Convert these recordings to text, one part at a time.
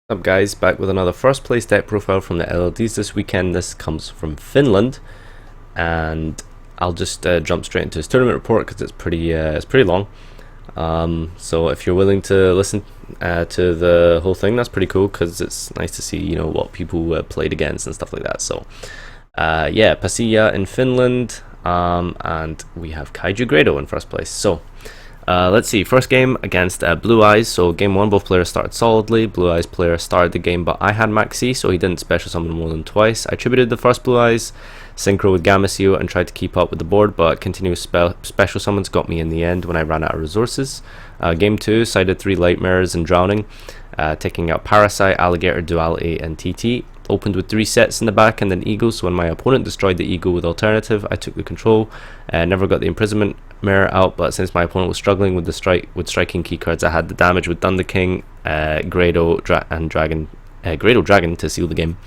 What's up guys, back with another first place deck profile from the LLDS this weekend. This comes from Finland, and I'll just jump straight into his tournament report because it's pretty long. So if you're willing to listen to the whole thing, that's pretty cool because it's nice to see what people played against and stuff like that. So yeah, Pasija in Finland, and we have Kaiju Graydle in first place. So let's see, first game against Blue Eyes. So game 1, both players started solidly. Blue Eyes player started the game, but I had Maxi, so he didn't special summon more than twice. I attributed the first Blue Eyes synchro with Gameciel and tried to keep up with the board, but continuous special summons got me in the end when I ran out of resources. Game 2, sided 3 Light Mirrors and Drowning, taking out Parasite, Alligator, Duality and TT. Opened with 3 sets in the back and then Eagle, so when my opponent destroyed the Eagle with Alternative, I took the control. Never got the Imprisonment Mirror out, but since my opponent was struggling with striking keycards, I had the damage with Thunder King, Graydle, Graydle Dragon to seal the game.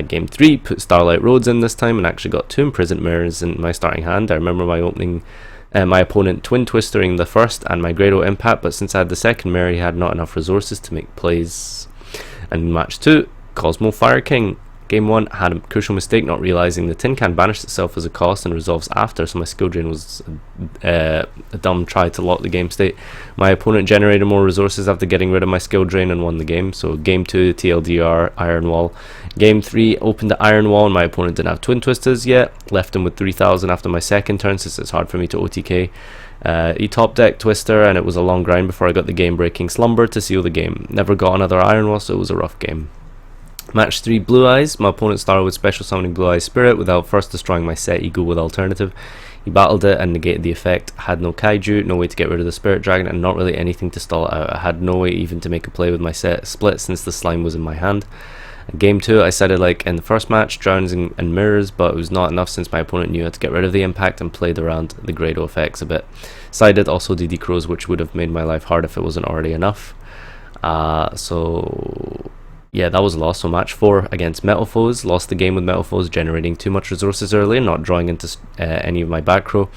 Game 3, put Starlight Roads in this time and actually got 2 Imprisoned Mirrors in my starting hand. I remember my opponent Twin Twistering the first and my Graydle Impact, but since I had the second mirror, he had not enough resources to make plays. And in match 2, Cosmo Fire King. Game 1, had a crucial mistake not realizing the tin can banished itself as a cost and resolves after, so my skill drain was a dumb try to lock the game state. My opponent generated more resources after getting rid of my skill drain and won the game. So game 2, TLDR, Iron Wall. Game 3, opened the Iron Wall and my opponent didn't have Twin Twisters yet. Left him with 3000 after my second turn since it's hard for me to OTK. He top decked Twister and it was a long grind before I got the game breaking Slumber to seal the game. Never got another Iron Wall, so it was a rough game. Match 3, Blue Eyes. My opponent started with special summoning Blue Eyes Spirit without first destroying my set Eagle with Alternative. He battled it and negated the effect. Had no Kaiju, no way to get rid of the Spirit Dragon, and not really anything to stall it out. I had no way even to make a play with my set split since the slime was in my hand. Game 2, I said it like in the first match, Drowns and Mirrors, but it was not enough since my opponent knew how to get rid of the impact and played around the Graydle effects a bit. Sided also DD Crows, which would have made my life hard if it wasn't already enough. So yeah, that was a loss. So match 4 against Metal Foes, lost the game with Metal Foes generating too much resources early and not drawing into any of my back row.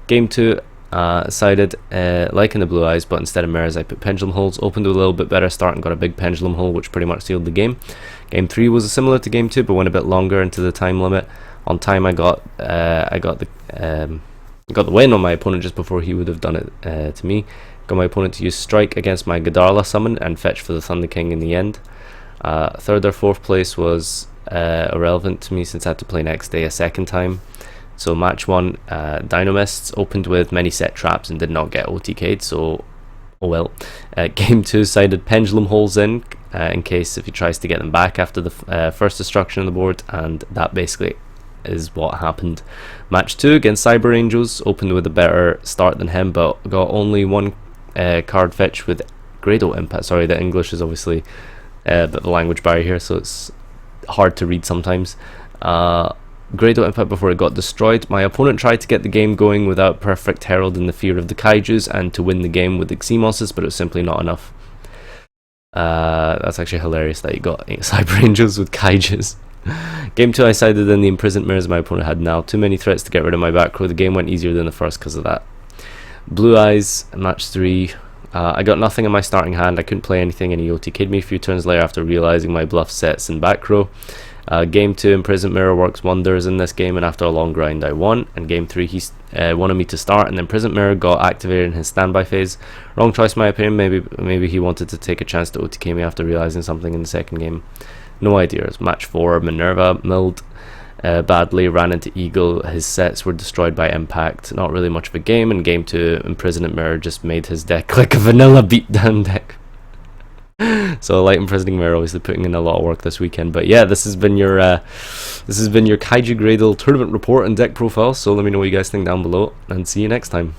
Game 2, sided like in the Blue Eyes, but instead of mirrors I put Pendulum Holes. Opened with a little bit better start and got a big Pendulum Hole, which pretty much sealed the game. Game 3 was similar to game 2, but went a bit longer into the time limit. On time I got the win on my opponent just before he would have done it to me. Got my opponent to use Strike against my Godarla summon and fetch for the Thunder King in the end. Third or fourth place was irrelevant to me since I had to play next day a second time. So match 1, Dynamists opened with many set traps and did not get OTK'd, so oh well. Game 2, sided Pendulum Holes in case if he tries to get them back after the first destruction on the board, and that basically is what happened. Match 2 against Cyber Angels, opened with a better start than him, but got only 1 card fetch with Graydle Impact. Sorry, the English is obviously a bit of a language barrier here, so it's hard to read sometimes. Graydle Impact before it got destroyed. My opponent tried to get the game going without Perfect Herald and the fear of the Kaijus and to win the game with the Xemoses, but it was simply not enough. That's actually hilarious that you got Cyber Angels with Kaijus. Game 2, I sided in the Imprisoned Mirrors. My opponent had now too many threats to get rid of my back row. The game went easier than the first because of that. Blue Eyes, match 3. I got nothing in my starting hand. I couldn't play anything and he OTK'd me a few turns later after realizing my bluff sets in back row. Game 2, Imprisoned Mirror works wonders in this game, and after a long grind I won. And game 3, he wanted me to start, and then Imprisoned Mirror got activated in his standby phase. Wrong choice in my opinion. Maybe he wanted to take a chance to OTK me after realizing something in the second game. No ideas. Match 4, Minerva milled badly, ran into Eagle. His sets were destroyed by impact. Not really much of a game. And game 2, Imprisoned Mirror just made his deck like a vanilla beatdown deck. So Light Imprisoning Mirror obviously putting in a lot of work this weekend. But yeah, this has been your Kaiju Graydle tournament report and deck profile. So let me know what you guys think down below, and see you next time.